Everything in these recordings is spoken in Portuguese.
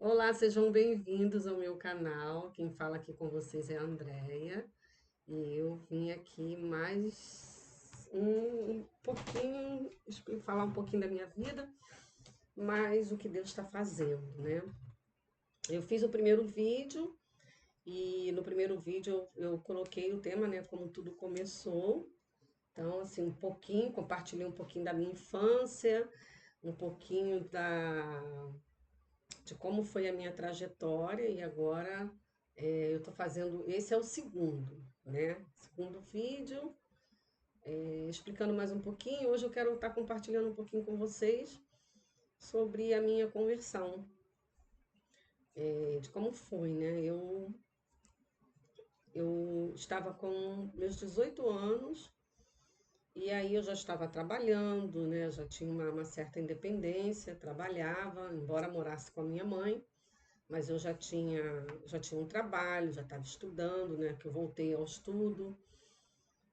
Olá, sejam bem-vindos ao meu canal. Quem fala aqui com vocês é a Andrea e eu vim aqui mais um pouquinho, falar um pouquinho da minha vida, mais o que Deus está fazendo, né? Eu fiz o primeiro vídeo e no primeiro vídeo eu coloquei o tema, né? Como tudo começou. Então, assim, um pouquinho, compartilhei um pouquinho da minha infância, um pouquinho de como foi a minha trajetória e agora eu estou fazendo. Esse é o segundo, né? Segundo vídeo, explicando mais um pouquinho. Hoje eu quero estar compartilhando um pouquinho com vocês sobre a minha conversão, de como foi, né? Eu estava com meus 18 anos e aí eu já estava trabalhando, né? Já tinha uma certa independência, trabalhava, embora morasse com a minha mãe. Mas eu já tinha um trabalho, já estava estudando, né? Que eu voltei ao estudo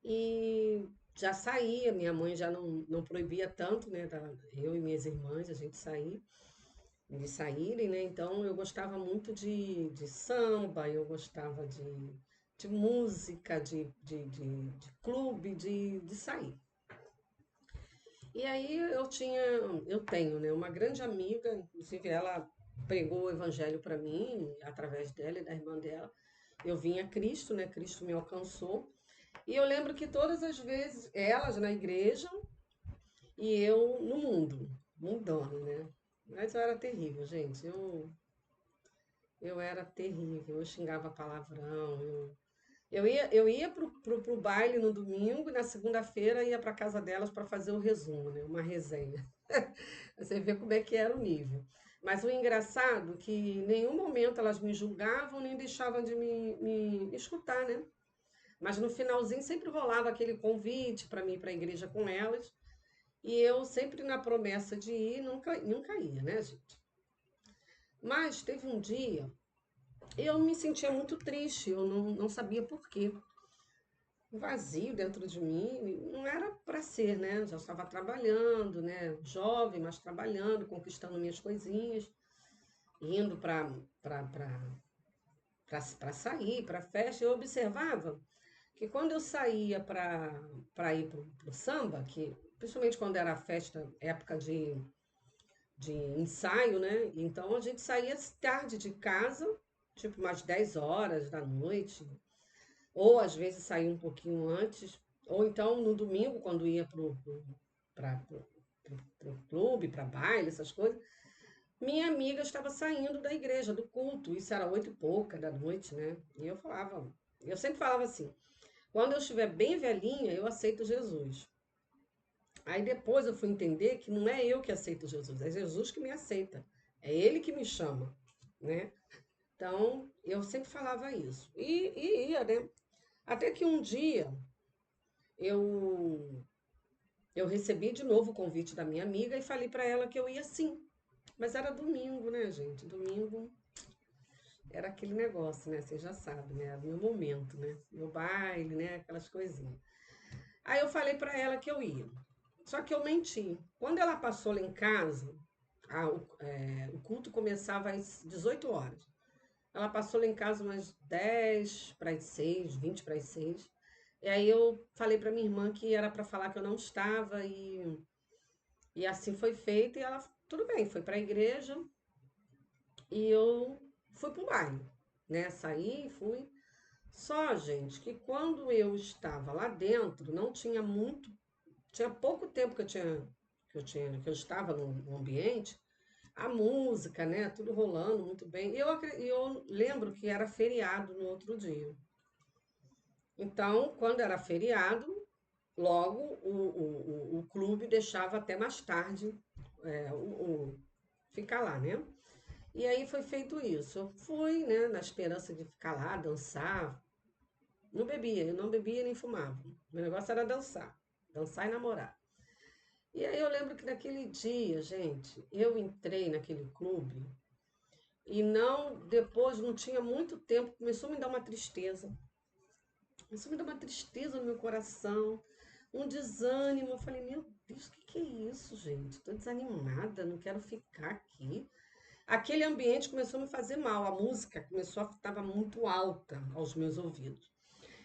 e já saía. Minha mãe já não proibia tanto, né? Eu e minhas irmãs, a gente de saírem, né? Então eu gostava muito de samba, eu gostava de música, de clube, de sair. E aí eu tenho, né, uma grande amiga, inclusive ela pregou o evangelho para mim, através dela e da irmã dela. Eu vim a Cristo, né? Cristo me alcançou. E eu lembro que todas as vezes, elas na igreja e eu no mundo, mundano, né? Mas eu era terrível, gente. Eu era terrível, eu xingava palavrão, eu ia pro baile no domingo e na segunda-feira ia para casa delas para fazer o resumo, né? Uma resenha. Você vê como é que era o nível. Mas o engraçado é que em nenhum momento elas me julgavam nem deixavam de me escutar, né? Mas no finalzinho sempre rolava aquele convite para mim ir para a igreja com elas. E eu sempre na promessa de ir, nunca ia, né, gente? Mas teve um dia, eu me sentia muito triste, eu não sabia por quê. Um vazio dentro de mim, não era para ser, né? Já estava trabalhando, né? Jovem, mas trabalhando, conquistando minhas coisinhas, indo para sair, para festa. Eu observava que quando eu saía para ir pro samba, que principalmente quando era festa, época de ensaio, né? Então a gente saía tarde de casa, tipo umas 10 horas da noite, ou às vezes saía um pouquinho antes, ou então no domingo, quando ia pro clube, para baile, essas coisas, minha amiga estava saindo da igreja, do culto, isso era 8 e pouca da noite, né? E eu sempre falava assim, quando eu estiver bem velhinha, eu aceito Jesus. Aí depois eu fui entender que não é eu que aceito Jesus, é Jesus que me aceita. É Ele que me chama, né? Então, eu sempre falava isso. E ia, né? Até que um dia eu, eu recebi de novo o convite da minha amiga e falei para ela que eu ia sim. Mas era domingo, né, gente? Domingo era aquele negócio, né? Você já sabe, né? Era o meu momento, né? Meu baile, né? Aquelas coisinhas. Aí eu falei para ela que eu ia. Só que eu menti. Quando ela passou lá em casa, o culto começava às 18 horas. Ela passou lá em casa umas 10 para as 6, 20 para as 6. E aí eu falei para minha irmã que era para falar que eu não estava e assim foi feito. E ela, tudo bem, foi para a igreja e eu fui para o baile, né? Saí, e fui. Só, gente, que quando eu estava lá dentro, não tinha muito, tinha pouco tempo que eu estava no ambiente, a música, né, tudo rolando muito bem. Eu lembro que era feriado no outro dia. Então, quando era feriado, logo o clube deixava até mais tarde ficar lá, né? E aí foi feito isso. Eu fui, né, na esperança de ficar lá, dançar. Não bebia, eu não bebia nem fumava. Meu negócio era dançar. Dançar e namorar. E aí eu lembro que naquele dia, gente, eu entrei naquele clube e depois não tinha muito tempo, começou a me dar uma tristeza. Começou a me dar uma tristeza no meu coração, um desânimo. Eu falei, meu Deus, o que é isso, gente? Estou desanimada, não quero ficar aqui. aquele ambiente começou a me fazer mal, a música começou a estava muito alta aos meus ouvidos.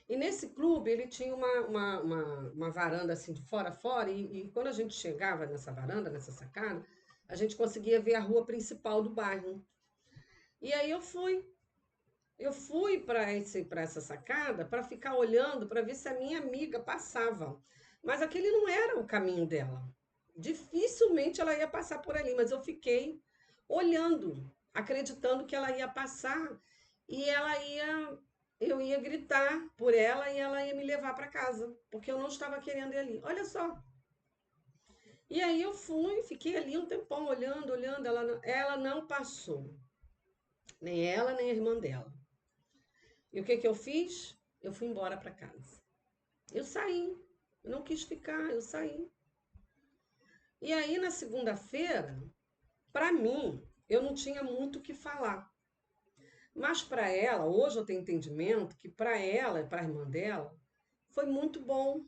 E nesse clube ele tinha uma varanda assim de fora a fora, e quando a gente chegava nessa varanda, nessa sacada, a gente conseguia ver a rua principal do bairro. E aí eu fui para essa sacada para ficar olhando para ver se a minha amiga passava. Mas aquele não era o caminho dela. Dificilmente ela ia passar por ali, mas eu fiquei olhando, acreditando que ela ia passar e eu ia gritar por ela e ela ia me levar para casa, porque eu não estava querendo ir ali. Olha só. E aí eu fui, fiquei ali um tempão olhando, olhando, ela não passou, nem ela, nem a irmã dela. E o que que eu fiz? Eu fui embora para casa. Eu saí, eu não quis ficar, eu saí. E aí na segunda-feira, para mim, eu não tinha muito o que falar. Mas para ela, hoje eu tenho entendimento que para ela e para a irmã dela, foi muito bom,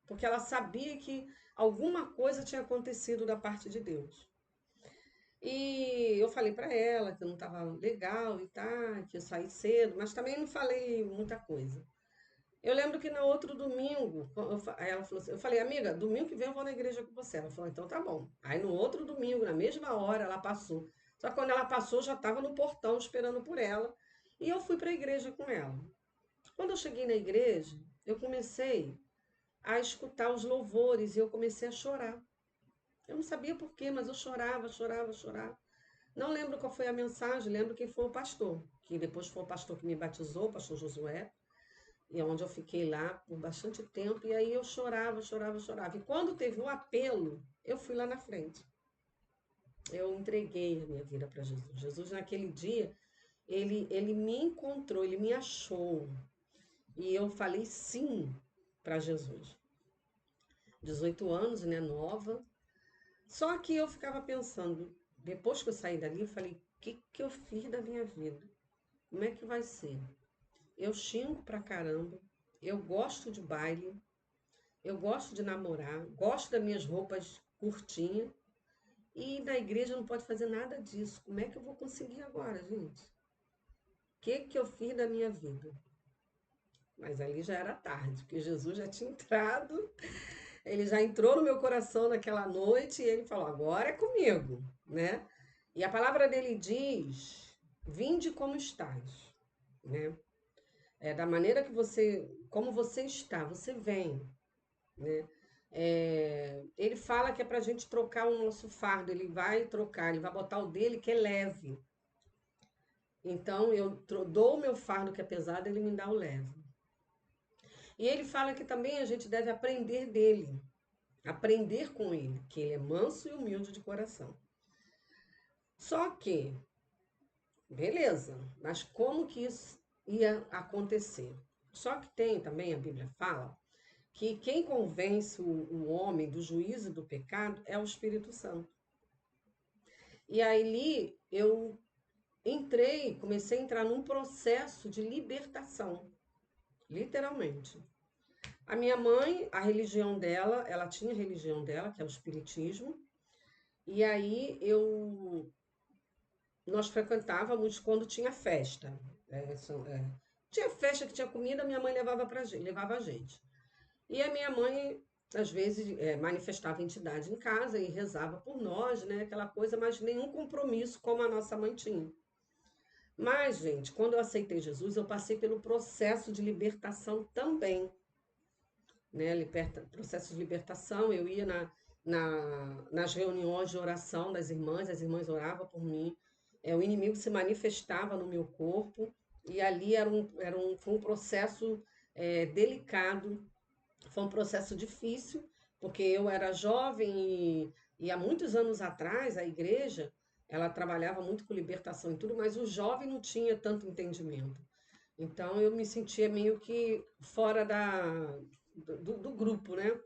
porque ela sabia que alguma coisa tinha acontecido da parte de Deus. E eu falei para ela que eu não estava legal e tá, que eu saí cedo, mas também não falei muita coisa. Eu lembro que no outro domingo, aí ela falou assim, eu falei, amiga, domingo que vem eu vou na igreja com você. Ela falou, então tá bom. Aí no outro domingo, na mesma hora, ela passou. Só que quando ela passou, eu já estava no portão esperando por ela. E eu fui para a igreja com ela. Quando eu cheguei na igreja, eu comecei a escutar os louvores e eu comecei a chorar. Eu não sabia por quê, mas eu chorava, chorava, chorava. Não lembro qual foi a mensagem, lembro quem foi o pastor, que depois foi o pastor que me batizou, o pastor Josué, e é onde eu fiquei lá por bastante tempo, e aí eu chorava, chorava, chorava. E quando teve o apelo, eu fui lá na frente. Eu entreguei a minha vida para Jesus. Jesus, naquele dia, ele me encontrou, ele me achou. E eu falei sim para Jesus. 18 anos, né, nova. Só que eu ficava pensando, depois que eu saí dali, eu falei, o que que eu fiz da minha vida? Como é que vai ser? Eu xingo pra caramba, eu gosto de baile, eu gosto de namorar, gosto das minhas roupas curtinhas, e na igreja não pode fazer nada disso. Como é que eu vou conseguir agora, gente? O que que eu fiz da minha vida? Mas ali já era tarde, porque Jesus já tinha entrado, ele já entrou no meu coração naquela noite e ele falou: agora é comigo, né? E a palavra dele diz: vinde como estás, né? É da maneira que você, como você está, você vem, né? Ele fala que é para a gente trocar o nosso fardo, ele vai trocar, ele vai botar o dele que é leve. Então eu dou o meu fardo que é pesado, ele me dá o leve. E ele fala que também a gente deve aprender dele, aprender com ele, que ele é manso e humilde de coração. Só que, beleza, mas como que isso ia acontecer? Só que tem também, a Bíblia fala, que quem convence o homem do juízo e do pecado é o Espírito Santo. E aí eu comecei a entrar num processo de libertação, literalmente. A minha mãe, a religião dela, ela tinha a religião dela, que é o espiritismo, e aí nós frequentávamos quando tinha festa. Tinha festa que tinha comida, minha mãe levava a gente. E a minha mãe, às vezes, manifestava entidade em casa e rezava por nós, né? Aquela coisa, mas nenhum compromisso como a nossa mãe tinha. Mas, gente, quando eu aceitei Jesus, eu passei pelo processo de libertação também, né? Processo de libertação, eu ia nas reuniões de oração das irmãs, as irmãs oravam por mim, o inimigo se manifestava no meu corpo, e ali foi um processo delicado, foi um processo difícil, porque eu era jovem e há muitos anos atrás a igreja ela trabalhava muito com libertação e tudo, mas o jovem não tinha tanto entendimento. Então eu me sentia meio que fora do grupo, né?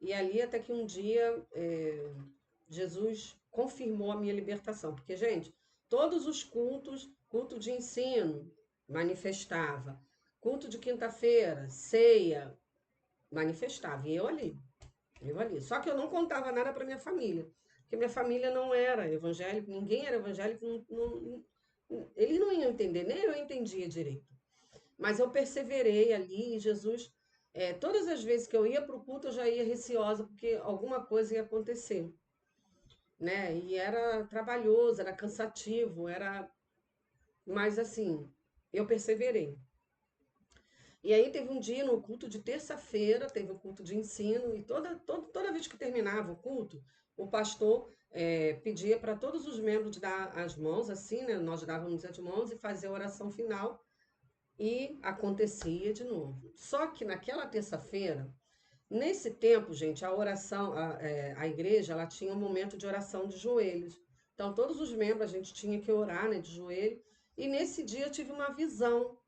E ali até que um dia Jesus confirmou a minha libertação, porque, gente, todos os cultos, culto de ensino, manifestava, culto de quinta-feira, ceia, manifestava, e eu ali. Só que eu não contava nada para minha família, porque minha família não era evangélica, ninguém era evangélico, eles não iam entender, nem eu entendia direito. Mas eu perseverei ali e Jesus, todas as vezes que eu ia para o culto, eu já ia receosa, porque alguma coisa ia acontecer, né? E era trabalhoso, era cansativo, mas assim, eu perseverei. E aí teve um dia no culto de terça-feira, teve o culto de ensino, e toda vez que terminava o culto, o pastor pedia para todos os membros dar as mãos, assim, né? Nós dávamos as mãos e fazer a oração final, e acontecia de novo. Só que naquela terça-feira, nesse tempo, gente, a oração, a igreja, ela tinha um momento de oração de joelhos. Então, todos os membros, a gente tinha que orar, né, de joelho. E nesse dia eu tive uma visão.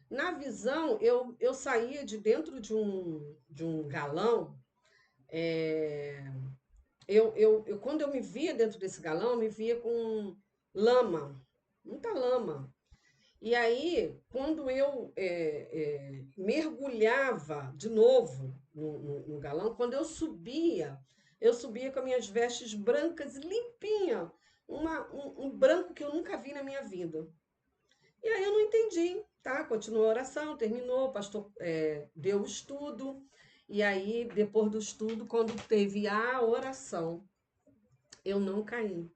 Na visão, eu saía de dentro de um galão. Quando eu me via dentro desse galão, eu me via com lama, muita lama. E aí, quando eu mergulhava de novo no galão, quando eu subia com as minhas vestes brancas, limpinha, um branco que eu nunca vi na minha vida. E aí eu não entendi, tá? Continuou a oração, terminou, o pastor deu o estudo, e aí, depois do estudo, quando teve a oração, eu não caí.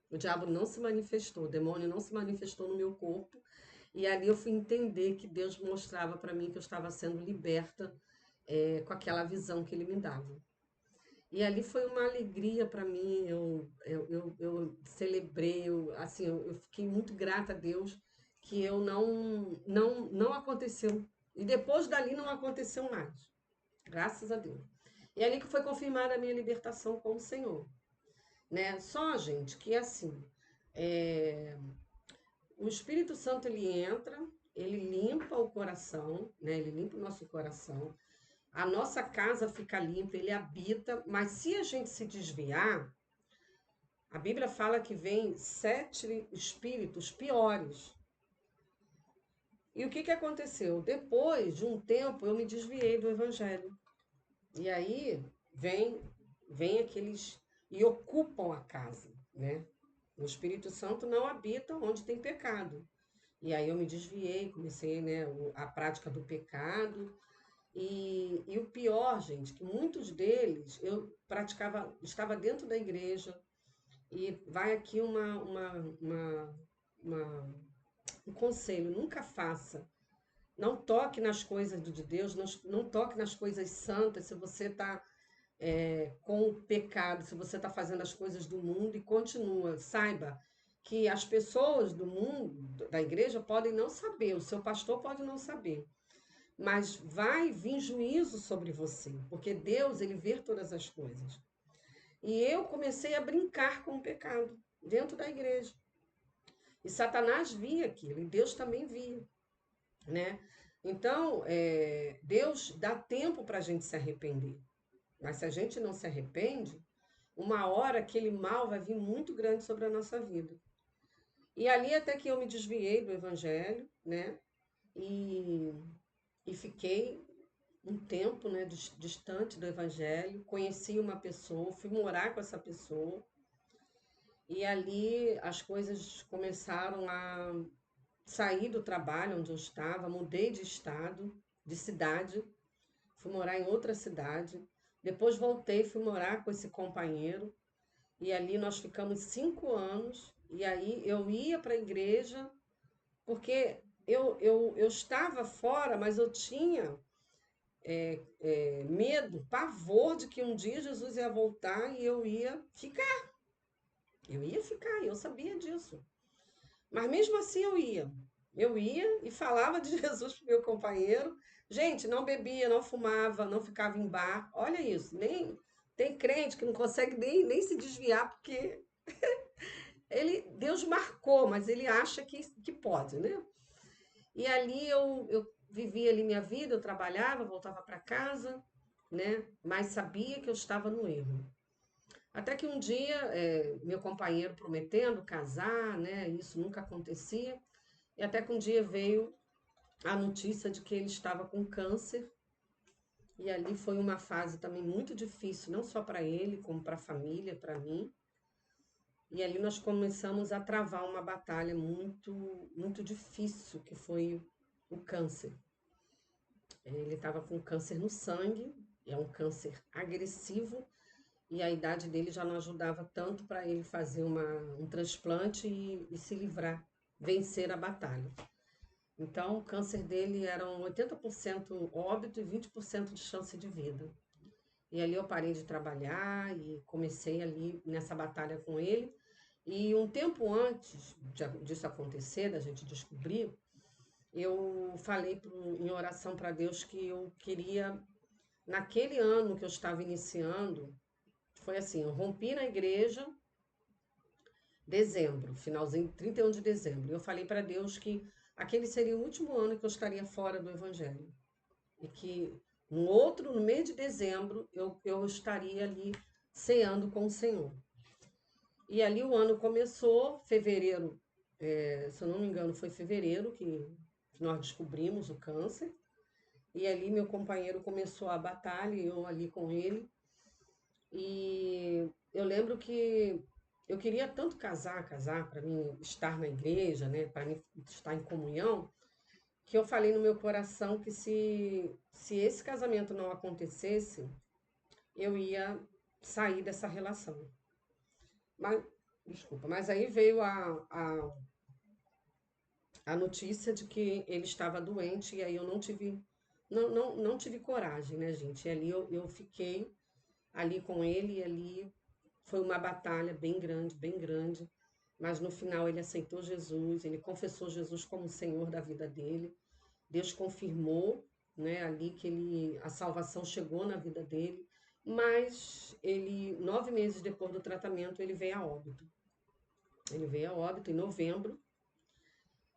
O diabo não se manifestou, o demônio não se manifestou no meu corpo. E ali eu fui entender que Deus mostrava para mim que eu estava sendo liberta com aquela visão que ele me dava. E ali foi uma alegria para mim, eu celebrei, assim, eu fiquei muito grata a Deus que eu não aconteceu. E depois dali não aconteceu mais, graças a Deus. E ali que foi confirmada a minha libertação com o Senhor, né? Só, gente, que assim, é, o Espírito Santo ele entra, ele limpa o coração, né? Ele limpa o nosso coração. A nossa casa fica limpa, ele habita, mas se a gente se desviar, a Bíblia fala que vem 7 espíritos piores. E o que que aconteceu? Depois de um tempo eu me desviei do evangelho. E aí vem aqueles e ocupam a casa, né? O Espírito Santo não habita onde tem pecado. E aí eu me desviei, comecei, né, a prática do pecado. E o pior, gente, que muitos deles eu praticava, estava dentro da igreja, e vai aqui um conselho: nunca faça. Não toque nas coisas de Deus, não toque nas coisas santas se você está com o pecado, se você está fazendo as coisas do mundo e continua. Saiba que as pessoas do mundo, da igreja, podem não saber, o seu pastor pode não saber, mas vai vir juízo sobre você, porque Deus, ele vê todas as coisas. E eu comecei a brincar com o pecado dentro da igreja. E Satanás via aquilo, e Deus também via, né? Então, Deus dá tempo para a gente se arrepender. Mas se a gente não se arrepende, uma hora aquele mal vai vir muito grande sobre a nossa vida. E ali até que eu me desviei do evangelho, né? E, e fiquei um tempo, né, distante do evangelho, conheci uma pessoa, fui morar com essa pessoa, e ali as coisas começaram a sair do trabalho onde eu estava, mudei de estado, de cidade, fui morar em outra cidade, depois voltei, fui morar com esse companheiro, e ali nós ficamos 5 anos, e aí eu ia para a igreja, porque eu estava fora, mas eu tinha medo, pavor de que um dia Jesus ia voltar e eu ia ficar. Eu ia ficar, e eu sabia disso. Mas mesmo assim eu ia. Eu ia e falava de Jesus pro meu companheiro. Gente, não bebia, não fumava, não ficava em bar. Olha isso, nem tem crente que não consegue nem se desviar porque Deus marcou, mas ele acha que pode, né? E ali eu vivia ali minha vida, eu trabalhava, voltava para casa, né? Mas sabia que eu estava no erro. Até que um dia, meu companheiro prometendo casar, né? Isso nunca acontecia. E até que um dia veio a notícia de que ele estava com câncer. E ali foi uma fase também muito difícil, não só para ele, como para a família, para mim. E ali nós começamos a travar uma batalha muito difícil, que foi o câncer. Ele estava com câncer no sangue, é um câncer agressivo, e a idade dele já não ajudava tanto para ele fazer um transplante e se livrar, vencer a batalha. Então, o câncer dele era um 80% óbito e 20% de chance de vida. E ali eu parei de trabalhar e comecei ali nessa batalha com ele. E um tempo antes disso acontecer, da gente descobrir, eu falei em oração para Deus que eu queria, naquele ano que eu estava iniciando, foi assim, eu rompi na igreja, dezembro, finalzinho, 31 de dezembro. Eu falei para Deus que aquele seria o último ano que eu estaria fora do Evangelho. E que no mês de dezembro, eu estaria ali ceando com o Senhor. E ali o ano começou, fevereiro, se eu não me engano, foi fevereiro que nós descobrimos o câncer. E ali meu companheiro começou a batalha, eu ali com ele. E eu lembro que eu queria tanto casar para mim estar na igreja, né, para mim estar em comunhão, que eu falei no meu coração que se esse casamento não acontecesse, eu ia sair dessa relação. Mas, desculpa, mas aí veio a notícia de que ele estava doente e aí eu não tive coragem, né, gente? E ali eu fiquei ali com ele e ali foi uma batalha bem grande, mas no final ele aceitou Jesus, ele confessou Jesus como o Senhor da vida dele. Deus confirmou, né, ali que a salvação chegou na vida dele, mas ele, 9 meses depois do tratamento, ele veio a óbito. Ele veio a óbito em novembro,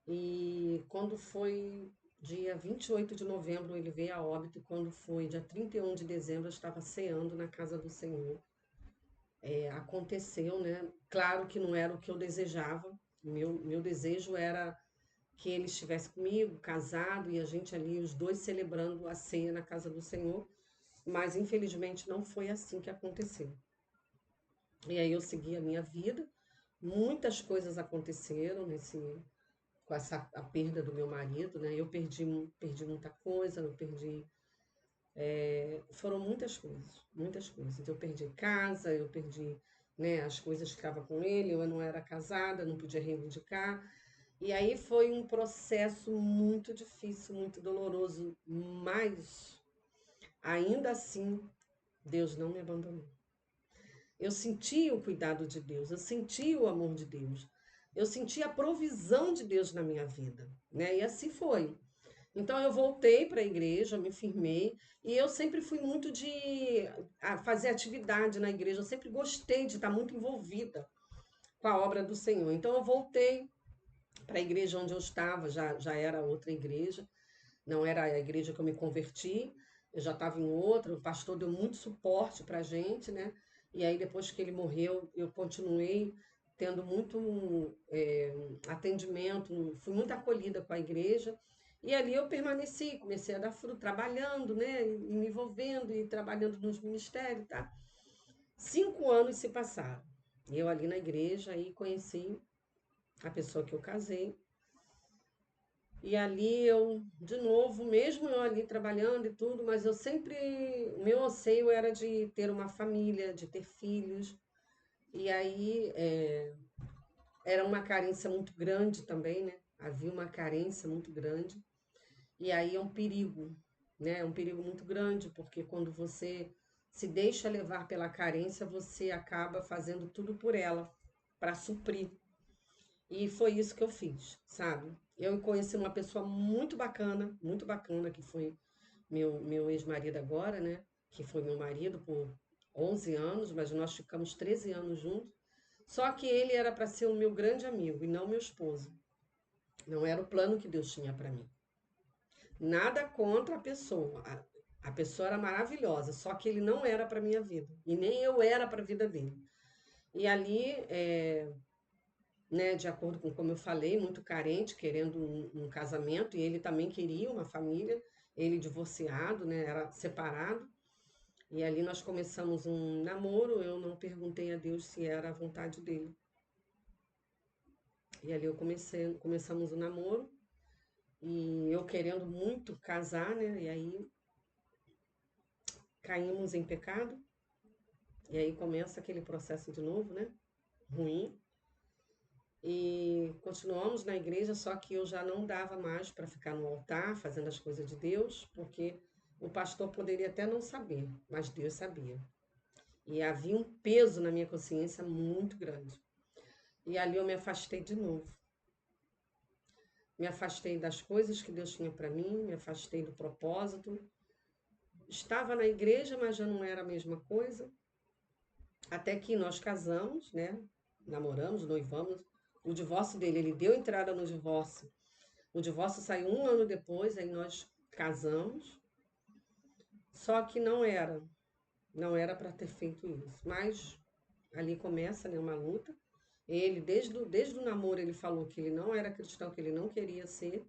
e quando foi dia 28 de novembro, ele veio a óbito, e quando foi dia 31 de dezembro, eu estava ceando na casa do Senhor. Aconteceu, né? Claro que não era o que eu desejava, meu desejo era que ele estivesse comigo, casado, e a gente ali, os dois celebrando a ceia na casa do Senhor, mas infelizmente não foi assim que aconteceu. E aí eu segui a minha vida, muitas coisas aconteceram com a perda do meu marido, né? Eu perdi muita coisa, eu perdi, foram muitas coisas, muitas coisas. Eu perdi casa, eu perdi, né, as coisas que estavam com ele, eu não era casada, não podia reivindicar. E aí foi um processo muito difícil, muito doloroso, mas ainda assim Deus não me abandonou. Eu senti o cuidado de Deus, eu senti o amor de Deus, eu senti a provisão de Deus na minha vida, né? E assim foi. Então eu voltei para a igreja, me firmei, e eu sempre fui muito de fazer atividade na igreja, eu sempre gostei de estar muito envolvida com a obra do Senhor. Então eu voltei para a igreja onde eu estava, já era outra igreja, não era a igreja que eu me converti, eu já estava em outra, o pastor deu muito suporte para a gente, né? E aí depois que ele morreu, eu continuei tendo muito atendimento, fui muito acolhida com a igreja, e ali eu permaneci, comecei a dar fruto, trabalhando, né? E me envolvendo e trabalhando nos ministérios, tá? 5 anos se passaram. Eu ali na igreja aí conheci a pessoa que eu casei, e ali eu, de novo, mesmo eu ali trabalhando e tudo, mas eu sempre, o meu anseio era de ter uma família, de ter filhos. E aí era uma carência muito grande também, né? Havia uma carência muito grande. E aí é um perigo, né? É um perigo muito grande, porque quando você se deixa levar pela carência, você acaba fazendo tudo por ela, para suprir. E foi isso que eu fiz, sabe? Eu conheci uma pessoa muito bacana, que foi meu ex-marido agora, né? Que foi meu marido por 11 anos, mas nós ficamos 13 anos juntos. Só que ele era para ser o meu grande amigo e não meu esposo. Não era o plano que Deus tinha para mim. Nada contra a pessoa. A pessoa era maravilhosa, só que ele não era para minha vida. E nem eu era para a vida dele. E ali, né, de acordo com como eu falei, muito carente, querendo um casamento, e ele também queria uma família, ele divorciado, né, era separado. E ali nós começamos um namoro, eu não perguntei a Deus se era a vontade dele. E ali começamos o namoro, e eu querendo muito casar, né? E aí caímos em pecado, e aí começa aquele processo de novo, né? Ruim. E continuamos na igreja, só que eu já não dava mais para ficar no altar fazendo as coisas de Deus, porque o pastor poderia até não saber, mas Deus sabia. E havia um peso na minha consciência muito grande. E ali eu me afastei de novo. Me afastei das coisas que Deus tinha para mim, me afastei do propósito. Estava na igreja, mas já não era a mesma coisa. Até que nós casamos, né? Namoramos, noivamos. O divórcio dele, ele deu entrada no divórcio. O divórcio saiu um ano depois, aí nós casamos. Só que não era para ter feito isso. Mas ali começa, né, uma luta. Ele, desde o namoro, ele falou que ele não era cristão, que ele não queria ser.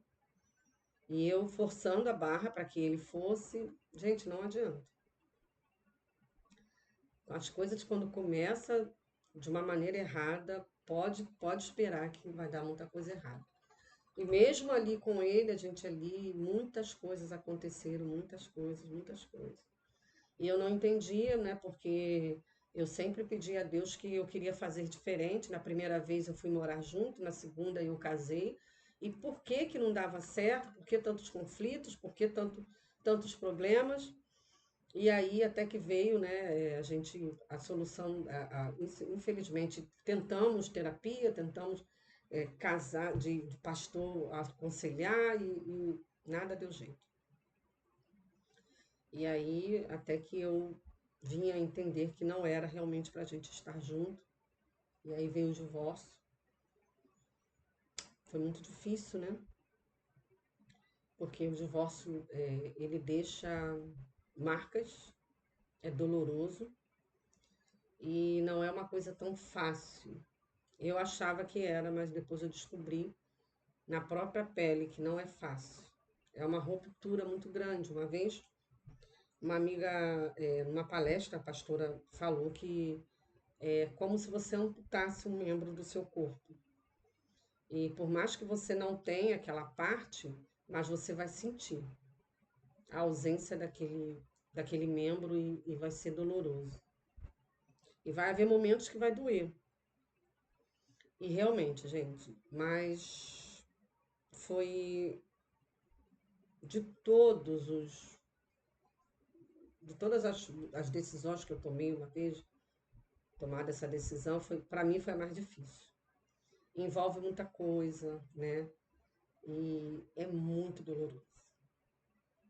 E eu forçando a barra para que ele fosse. Gente, não adianta. As coisas, quando começa de uma maneira errada, pode esperar que vai dar muita coisa errada. E mesmo ali com ele, a gente ali, muitas coisas aconteceram, muitas coisas, muitas coisas. E eu não entendia, né? Porque eu sempre pedi a Deus que eu queria fazer diferente. Na primeira vez eu fui morar junto, na segunda eu casei. E por que que não dava certo? Por que tantos conflitos? Por que tantos problemas? E aí até que veio, né, a solução, infelizmente, tentamos terapia, tentamos casar, de pastor aconselhar e nada deu jeito. E aí até que eu vinha a entender que não era realmente para a gente estar junto. E aí veio o divórcio. Foi muito difícil, né? Porque o divórcio, ele deixa marcas, é doloroso e não é uma coisa tão fácil. Eu achava que era, mas depois eu descobri na própria pele que não é fácil. É uma ruptura muito grande. Uma vez, uma amiga, numa palestra, a pastora falou que é como se você amputasse um membro do seu corpo. E por mais que você não tenha aquela parte, mas você vai sentir a ausência daquele membro e vai ser doloroso. E vai haver momentos que vai doer. E realmente, gente, mas foi de todos os de todas as decisões que eu tomei uma vez, tomada essa decisão, para mim foi a mais difícil. Envolve muita coisa, né? E é muito doloroso.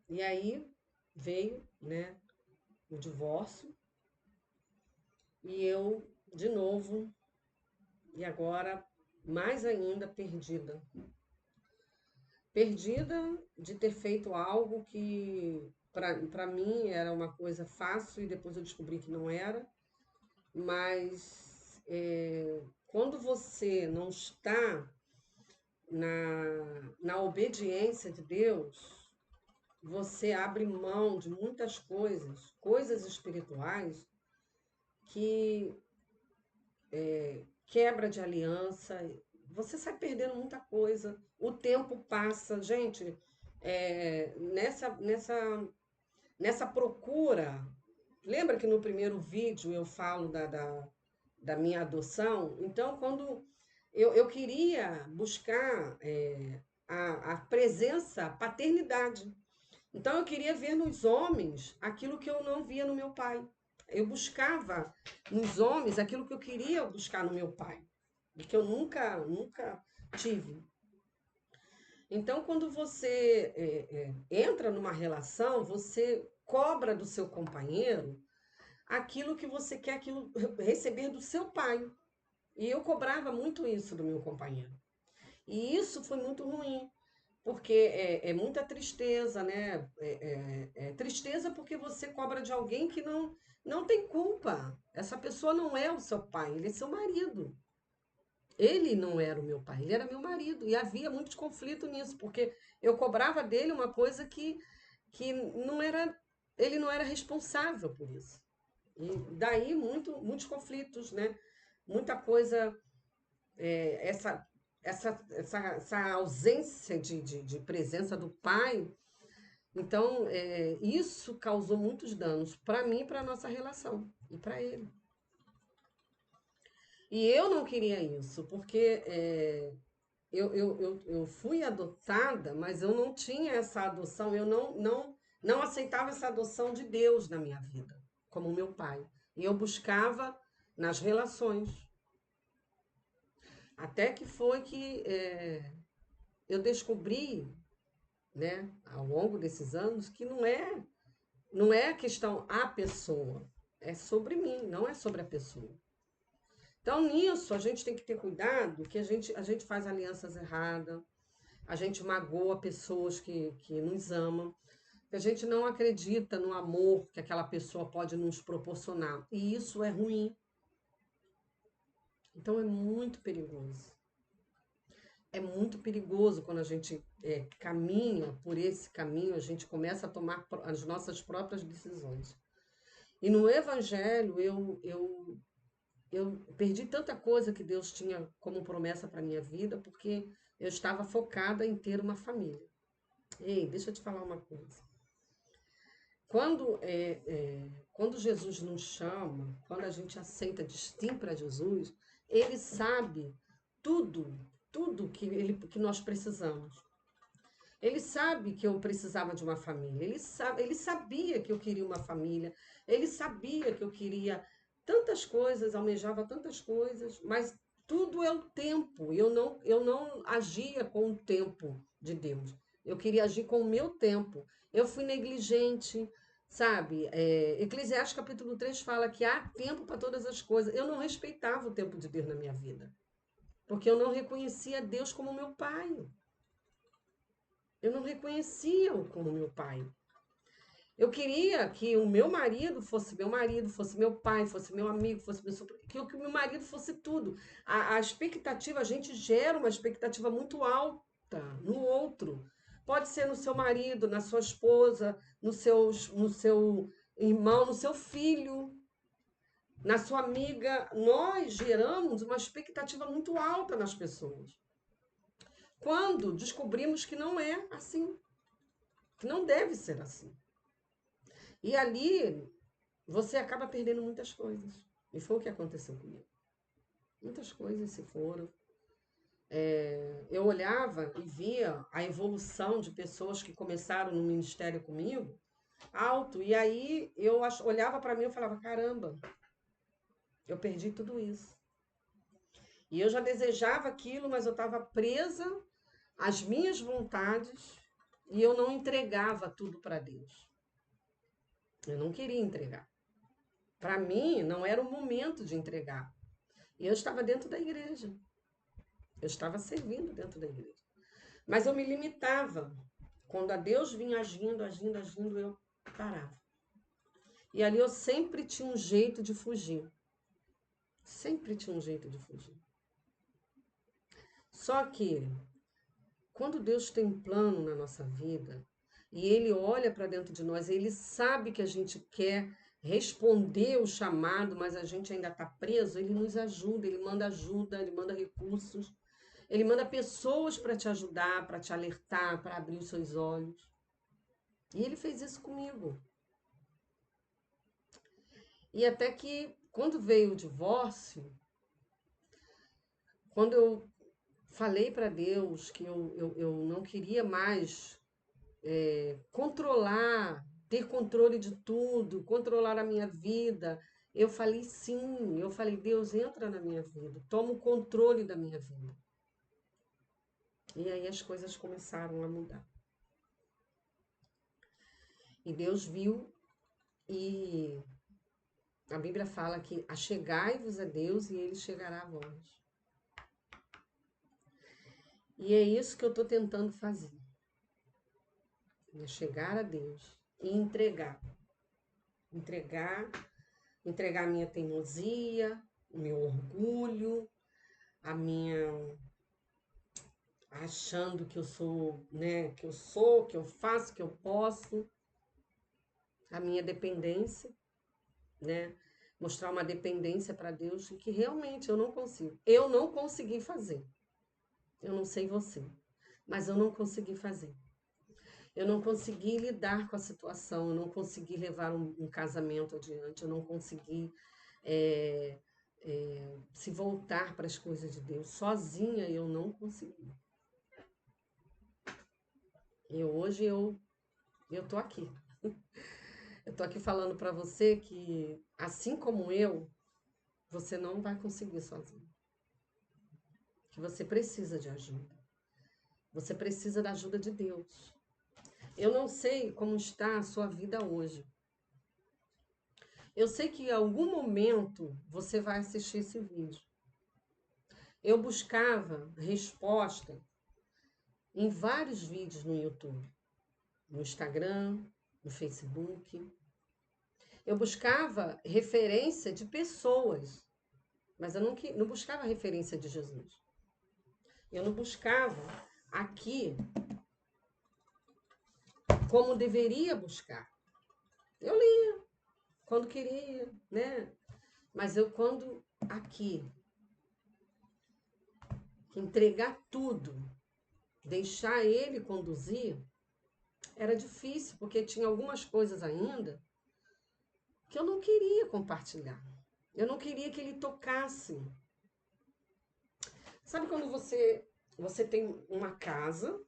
E aí veio, né, o divórcio e eu, de novo, e agora mais ainda perdida. Perdida de ter feito algo que para mim era uma coisa fácil e depois eu descobri que não era, mas quando você não está na obediência de Deus, você abre mão de muitas coisas espirituais que quebra de aliança, você sai perdendo muita coisa. O tempo passa, gente, nessa procura. Lembra que no primeiro vídeo eu falo da minha adoção? Então, quando eu queria buscar a presença, a paternidade. Então, eu queria ver nos homens aquilo que eu não via no meu pai. Eu buscava nos homens aquilo que eu queria buscar no meu pai, e que eu nunca tive. Então, quando você entra numa relação, você cobra do seu companheiro aquilo que você quer receber do seu pai. E eu cobrava muito isso do meu companheiro. E isso foi muito ruim, porque é muita tristeza, né? Tristeza porque você cobra de alguém que não tem culpa. Essa pessoa não é o seu pai, ele é seu marido. Ele não era o meu pai, ele era meu marido. E havia muito conflito nisso, porque eu cobrava dele uma coisa que não era, ele não era responsável por isso. E daí muitos conflitos, né? Muita coisa, essa essa ausência de presença do pai. Então, isso causou muitos danos para mim e para a nossa relação, e para ele. E eu não queria isso, porque eu fui adotada, mas eu não tinha essa adoção, eu não aceitava essa adoção de Deus na minha vida, como meu pai. E eu buscava nas relações. Até que foi que eu descobri, né, ao longo desses anos, que não é a questão a pessoa, é sobre mim, não é sobre a pessoa. Então, nisso, a gente tem que ter cuidado, que a gente faz alianças erradas, a gente magoa pessoas que nos amam, que a gente não acredita no amor que aquela pessoa pode nos proporcionar. E isso é ruim. Então, é muito perigoso. É muito perigoso quando a gente caminha por esse caminho, a gente começa a tomar as nossas próprias decisões. E no Evangelho, eu perdi tanta coisa que Deus tinha como promessa para minha vida, porque eu estava focada em ter uma família. Ei, deixa eu te falar uma coisa. Quando Jesus nos chama, quando a gente aceita destino para Jesus, Ele sabe tudo, tudo que nós precisamos. Ele sabe que eu precisava de uma família. Ele sabia que eu queria uma família. Ele sabia que eu queria tantas coisas, almejava tantas coisas, mas tudo é o tempo. Eu não agia com o tempo de Deus. Eu queria agir com o meu tempo. Eu fui negligente, sabe? Eclesiastes capítulo 3 fala que há tempo para todas as coisas. Eu não respeitava o tempo de Deus na minha vida, porque eu não reconhecia Deus como meu pai. Eu não reconhecia-o como meu pai. Eu queria que o meu marido, fosse meu pai, fosse meu amigo, fosse meu que o meu marido fosse tudo. A expectativa, a gente gera uma expectativa muito alta no outro. Pode ser no seu marido, na sua esposa, no seu irmão, no seu filho, na sua amiga. Nós geramos uma expectativa muito alta nas pessoas. Quando descobrimos que não é assim, que não deve ser assim. E ali você acaba perdendo muitas coisas. E foi o que aconteceu comigo. Muitas coisas se foram. Eu olhava e via a evolução de pessoas que começaram no ministério comigo, alto. E aí eu olhava para mim e falava, caramba, eu perdi tudo isso. E eu já desejava aquilo, mas eu estava presa às minhas vontades e eu não entregava tudo para Deus. Eu não queria entregar. Para mim, não era o momento de entregar. E eu estava dentro da igreja. Eu estava servindo dentro da igreja. Mas eu me limitava. Quando a Deus vinha agindo, agindo, agindo, eu parava. E ali eu sempre tinha um jeito de fugir. Sempre tinha um jeito de fugir. Só que, quando Deus tem um plano na nossa vida, e Ele olha para dentro de nós, Ele sabe que a gente quer responder o chamado, mas a gente ainda está preso, Ele nos ajuda, Ele manda recursos, Ele manda pessoas para te ajudar, para te alertar, para abrir os seus olhos. E Ele fez isso comigo. E até que, quando veio o divórcio, quando eu falei para Deus que eu não queria mais controlar, ter controle de tudo, controlar a minha vida. Eu falei sim, eu falei, Deus, entra na minha vida, toma o controle da minha vida. E aí as coisas começaram a mudar. E Deus viu e a Bíblia fala que achegai-vos a Deus e Ele chegará a vós. E é isso que eu estou tentando fazer. É chegar a Deus e entregar. Entregar a minha teimosia, o meu orgulho, a minha achando que eu sou, né, que eu faço, que eu posso, a minha dependência, né? Mostrar uma dependência para Deus que realmente eu não consigo. Eu não consegui fazer. Eu não sei você, mas eu não consegui fazer. Eu não consegui lidar com a situação, eu não consegui levar um casamento adiante, eu não consegui é, se voltar para as coisas de Deus. Sozinha eu não consegui. Hoje eu tô aqui. Eu tô aqui falando para você que, assim como eu, você não vai conseguir sozinho. Que você precisa de ajuda. Você precisa da ajuda de Deus. Eu não sei como está a sua vida hoje. Eu sei que em algum momento você vai assistir esse vídeo. Eu buscava resposta em vários vídeos no YouTube, no Instagram, no Facebook. Eu buscava referência de pessoas, mas eu não buscava referência de Jesus. Eu não buscava aqui como deveria buscar. Eu lia quando queria, né? Mas eu quando aqui entregar tudo, deixar ele conduzir, era difícil, porque tinha algumas coisas ainda que eu não queria compartilhar. Eu não queria que ele tocasse. Sabe quando você tem uma casa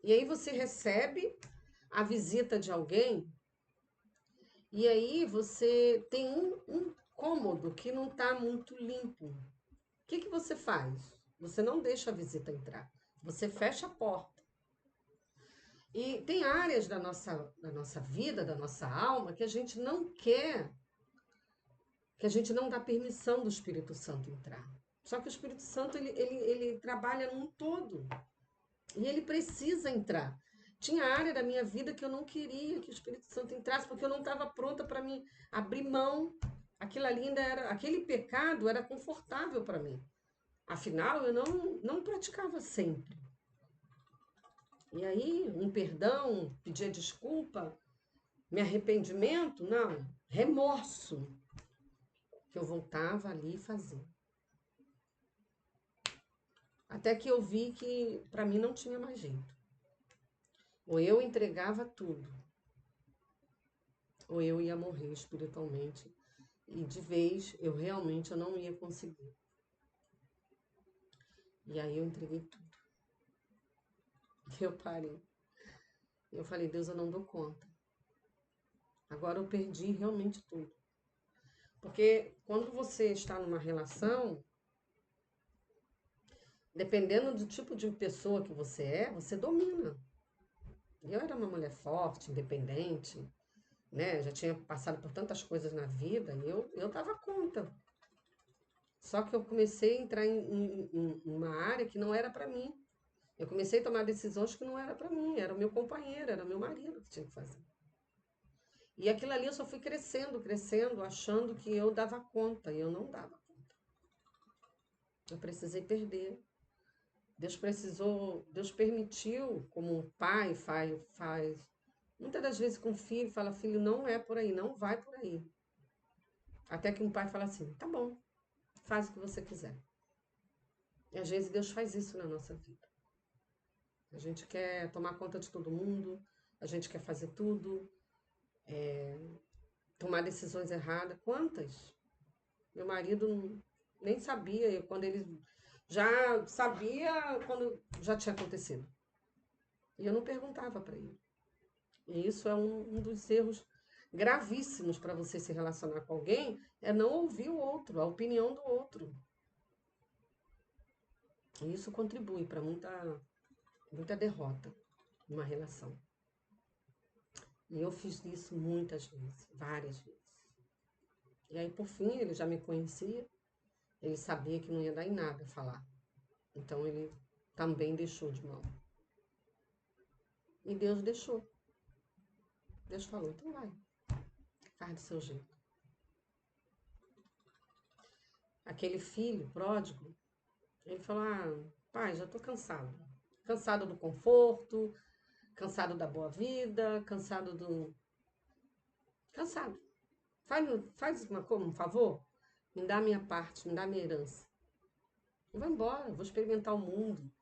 e aí você recebe a visita de alguém e aí você tem um cômodo que não está muito limpo. O que você faz? Você não deixa a visita entrar. Você fecha a porta. E tem áreas da nossa vida, da nossa alma, que a gente não quer, que a gente não dá permissão do Espírito Santo entrar. Só que o Espírito Santo, ele trabalha num todo. E ele precisa entrar. Tinha área da minha vida que eu não queria que o Espírito Santo entrasse, porque eu não estava pronta para me abrir mão. Aquilo ali ainda era, aquele pecado era confortável para mim. Afinal, eu não praticava sempre. E aí, um perdão, pedir desculpa, me arrependimento, não, remorso, que eu voltava ali fazer. Até que eu vi que para mim não tinha mais jeito. Ou eu entregava tudo, ou eu ia morrer espiritualmente. E de vez, eu não ia conseguir. E aí eu entreguei tudo. Eu parei. Eu falei, Deus, eu não dou conta. Agora eu perdi realmente tudo. Porque quando você está numa relação, dependendo do tipo de pessoa que você domina. Eu era uma mulher forte, independente, né? Já tinha passado por tantas coisas na vida e eu dava conta. Só que eu comecei a entrar em uma área que não era para mim. Eu comecei a tomar decisões que não era para mim, era o meu companheiro, era o meu marido que tinha que fazer. E aquilo ali eu só fui crescendo, crescendo, achando que eu dava conta, e eu não dava conta. Eu precisei perder. Deus permitiu, como um pai faz. Muitas das vezes com o filho, fala, filho, não é por aí, não vai por aí. Até que um pai fala assim, tá bom, faz o que você quiser. E às vezes Deus faz isso na nossa vida. A gente quer tomar conta de todo mundo, a gente quer fazer tudo, tomar decisões erradas. Quantas? Meu marido nem sabia, quando ele já sabia quando já tinha acontecido. E eu não perguntava para ele. E isso é um dos erros gravíssimos para você se relacionar com alguém, é não ouvir o outro, a opinião do outro. E isso contribui para muita derrota numa relação. E eu fiz isso muitas vezes, várias vezes. E aí, por fim, ele já me conhecia, ele sabia que não ia dar em nada falar. Então, ele também deixou de mão. E Deus deixou. Deus falou, então vai, faz do seu jeito. Aquele filho pródigo, ele falou, pai, já tô cansado. Cansado do conforto, cansado da boa vida, cansado do... Cansado. Faz um favor, me dá a minha parte, me dá a minha herança. Eu vou embora, vou experimentar o mundo.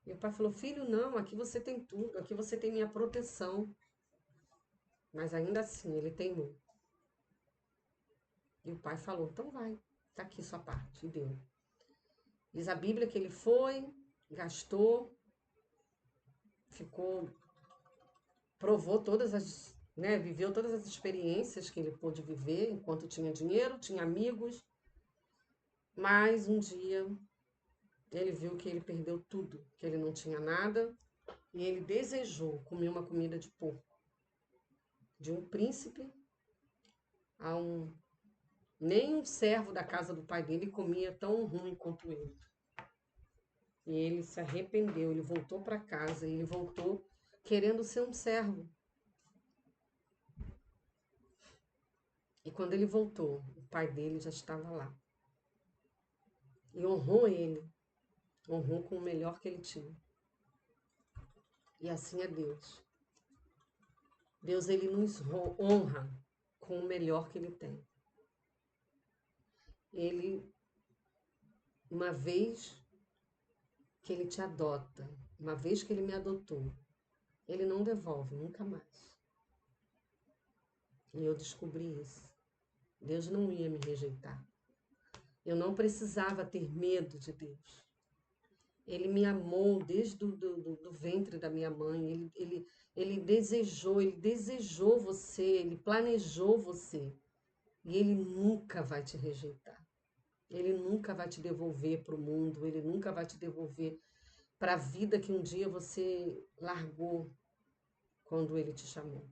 E o pai falou: filho, não, aqui você tem tudo, aqui você tem minha proteção. Mas ainda assim, ele teimou. E o pai falou: então vai, tá aqui sua parte. E deu. Diz a Bíblia que ele foi, gastou, ficou, provou todas as, né, viveu todas as experiências que ele pôde viver enquanto tinha dinheiro, tinha amigos. Mas um dia ele viu que ele perdeu tudo, que ele não tinha nada, e ele desejou comer uma comida de porco, de um príncipe a um. Nem um servo da casa do pai dele comia tão ruim quanto ele. E ele se arrependeu, ele voltou para casa, e ele voltou querendo ser um servo. E quando ele voltou, o pai dele já estava lá. E honrou ele, honrou com o melhor que ele tinha. E assim é Deus. Deus, ele nos honra com o melhor que ele tem. Ele, uma vez que ele te adota, uma vez que ele me adotou, ele não devolve nunca mais. E eu descobri isso. Deus não ia me rejeitar. Eu não precisava ter medo de Deus. Ele me amou desde do ventre da minha mãe. Ele desejou você, ele planejou você. E ele nunca vai te rejeitar. Ele nunca vai te devolver para o mundo, ele nunca vai te devolver para a vida que um dia você largou quando ele te chamou.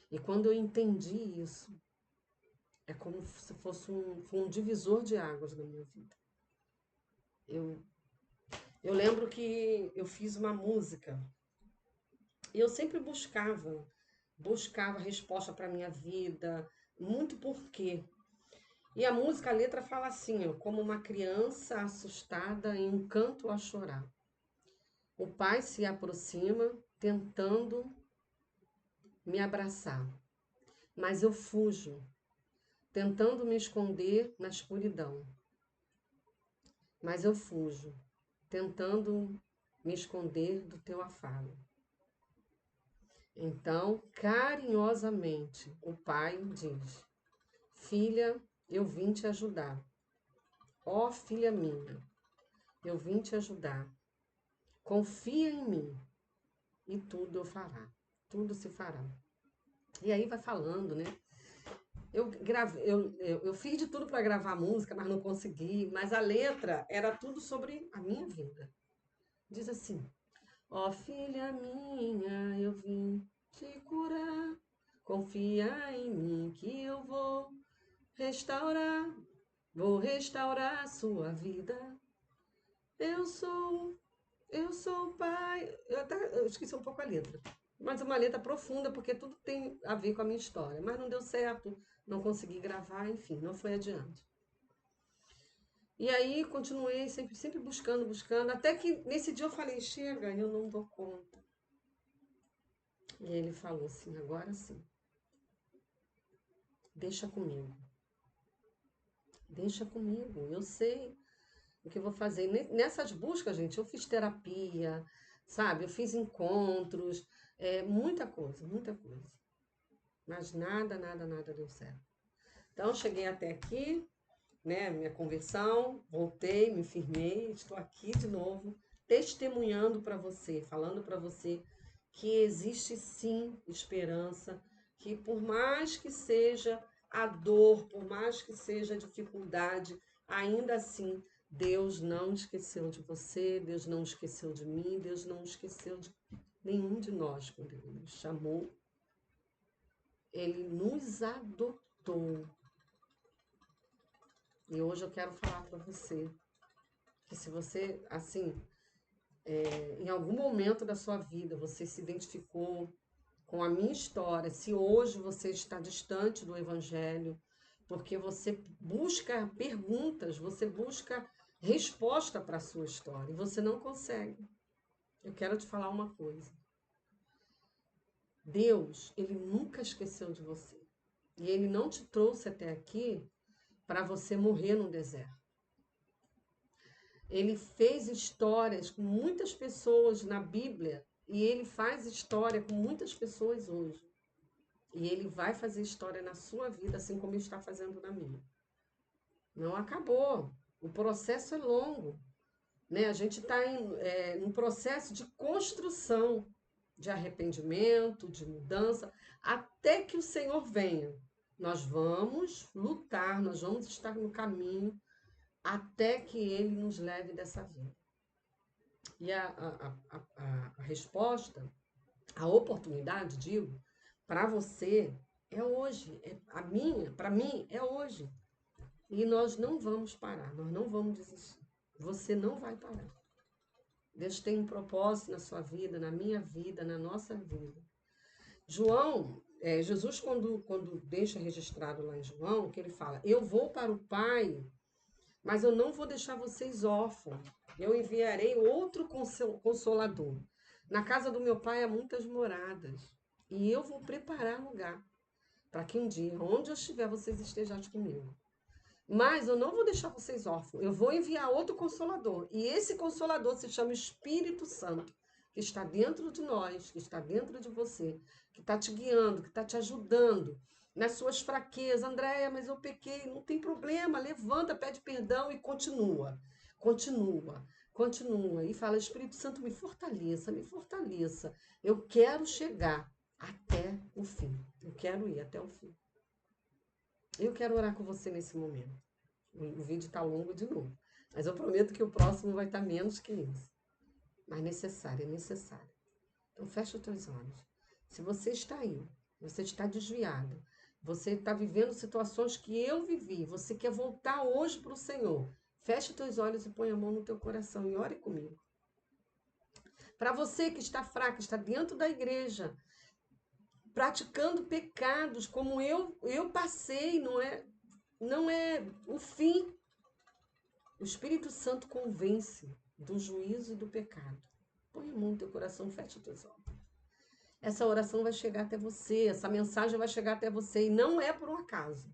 E quando eu entendi isso, é como se fosse foi um divisor de águas na minha vida. Eu lembro que eu fiz uma música e eu sempre buscava resposta para minha vida, muito porquê. E a música, a letra fala assim, ó, como uma criança assustada em um canto a chorar. O pai se aproxima, tentando me abraçar, mas eu fujo, tentando me esconder na escuridão. Mas eu fujo, tentando me esconder do teu afago. Então, carinhosamente, o pai diz: filha, eu vim te ajudar. Ó filha minha, eu vim te ajudar. Confia em mim e tudo eu fará. Tudo se fará. E aí vai falando, né? Eu fiz de tudo para gravar a música, mas não consegui. Mas a letra era tudo sobre a minha vida. Diz assim: ó filha minha, eu vim te curar. Confia em mim que eu restaurar. Vou restaurar a sua vida. Eu sou, eu sou o pai. Eu esqueci um pouco a letra. Mas uma letra profunda, porque tudo tem a ver com a minha história. Mas não deu certo, não consegui gravar, enfim, não foi adiante. E aí continuei sempre buscando, até que nesse dia eu falei: chega, eu não dou conta. E ele falou assim: agora sim, deixa comigo. Deixa comigo, eu sei o que eu vou fazer. Nessas buscas, gente, eu fiz terapia, sabe? Eu fiz encontros, muita coisa, muita coisa. Mas nada deu certo. Então, cheguei até aqui, né? Minha conversão, voltei, me firmei, estou aqui de novo, testemunhando para você, falando para você que existe sim esperança, que por mais que seja a dor, por mais que seja a dificuldade, ainda assim Deus não esqueceu de você, Deus não esqueceu de mim, Deus não esqueceu de nenhum de nós quando Ele nos chamou. Ele nos adotou. E hoje eu quero falar para você que se você, assim, em algum momento da sua vida você se identificou com a minha história, se hoje você está distante do Evangelho, porque você busca perguntas, você busca resposta para a sua história e você não consegue. Eu quero te falar uma coisa. Deus, ele nunca esqueceu de você. E ele não te trouxe até aqui para você morrer no deserto. Ele fez histórias com muitas pessoas na Bíblia e ele faz história com muitas pessoas hoje. E ele vai fazer história na sua vida, assim como ele está fazendo na minha. Não acabou. O processo é longo, né? A gente está em um processo de construção, de arrependimento, de mudança, até que o Senhor venha. Nós vamos lutar, nós vamos estar no caminho até que Ele nos leve dessa vida. E a resposta, a oportunidade, digo, para você é hoje, para mim é hoje. E nós não vamos parar, nós não vamos desistir. Você não vai parar. Deus tem um propósito na sua vida, na minha vida, na nossa vida. Jesus, quando deixa registrado lá em João, que ele fala: Eu vou para o Pai, mas eu não vou deixar vocês órfãos. Eu enviarei outro consolador. Na casa do meu Pai há muitas moradas. E eu vou preparar lugar para que um dia, onde eu estiver, vocês estejam comigo. Mas eu não vou deixar vocês órfãos. Eu vou enviar outro consolador. E esse consolador se chama Espírito Santo, que está dentro de nós, que está dentro de você, que está te guiando, que está te ajudando nas suas fraquezas. Andréia, mas eu pequei. Não tem problema. Levanta, pede perdão e continua. Continua. Continua. E fala: Espírito Santo, me fortaleça, me fortaleça. Eu quero chegar até o fim. Eu quero ir até o fim. Eu quero orar com você nesse momento. O vídeo está longo de novo. Mas eu prometo que o próximo vai estar menos que isso. Mas necessário, é necessário. Então fecha os teus olhos. Se você está aí, você está desviado, você está vivendo situações que eu vivi, você quer voltar hoje para o Senhor, fecha os teus olhos e põe a mão no teu coração e ore comigo. Para você que está fraco, está dentro da igreja, praticando pecados como eu passei, não é o fim. O Espírito Santo convence do juízo e do pecado. Põe a mão no teu coração, fecha os teus olhos. Essa oração vai chegar até você, essa mensagem vai chegar até você e não é por um acaso.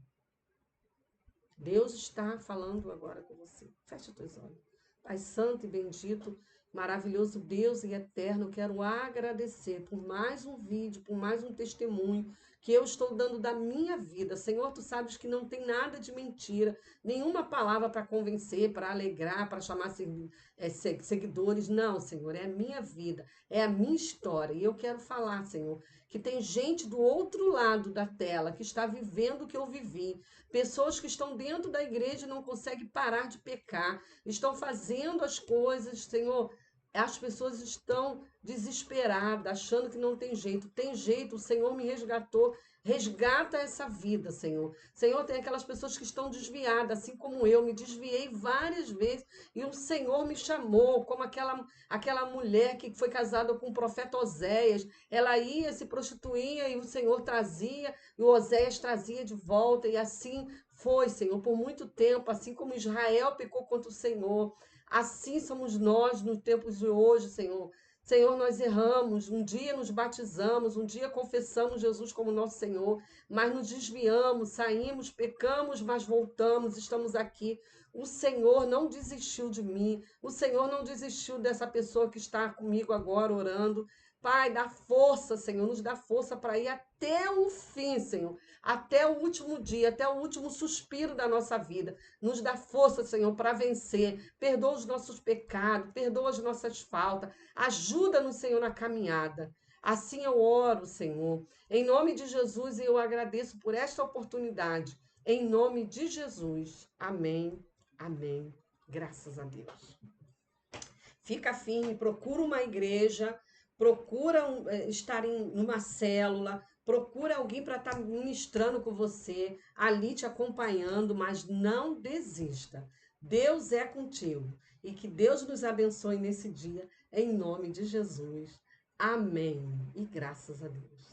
Deus está falando agora com você. Fecha os teus olhos. Pai santo e bendito, maravilhoso Deus e eterno, quero agradecer por mais um vídeo, por mais um testemunho que eu estou dando da minha vida. Senhor, tu sabes que não tem nada de mentira, nenhuma palavra para convencer, para alegrar, para chamar seguidores. Não, Senhor, é a minha vida, é a minha história. E eu quero falar, Senhor, que tem gente do outro lado da tela que está vivendo o que eu vivi. Pessoas que estão dentro da igreja e não conseguem parar de pecar, estão fazendo as coisas, Senhor. As pessoas estão desesperadas, achando que não tem jeito. Tem jeito, o Senhor me resgatou. Resgata essa vida, Senhor. Senhor, tem aquelas pessoas que estão desviadas, assim como eu. Me desviei várias vezes e o Senhor me chamou, como aquela mulher que foi casada com o profeta Oséias. Ela ia, se prostituía e o Senhor trazia, e o Oséias trazia de volta. E assim foi, Senhor, por muito tempo, assim como Israel pecou contra o Senhor. Assim somos nós nos tempos de hoje, Senhor. Senhor, nós erramos, um dia nos batizamos, um dia confessamos Jesus como nosso Senhor, mas nos desviamos, saímos, pecamos, mas voltamos, estamos aqui. O Senhor não desistiu de mim, o Senhor não desistiu dessa pessoa que está comigo agora orando. Pai, dá força, Senhor, nos dá força para ir até o fim, Senhor, até o último dia, até o último suspiro da nossa vida. Nos dá força, Senhor, para vencer. Perdoa os nossos pecados, perdoa as nossas faltas. Ajuda-nos, Senhor, na caminhada. Assim eu oro, Senhor. Em nome de Jesus, eu agradeço por esta oportunidade. Em nome de Jesus. Amém. Amém. Graças a Deus. Fica firme, procura uma igreja, procura estar numa célula, procura alguém para estar ministrando com você, ali te acompanhando, mas não desista. Deus é contigo. E que Deus nos abençoe nesse dia, em nome de Jesus. Amém. E graças a Deus.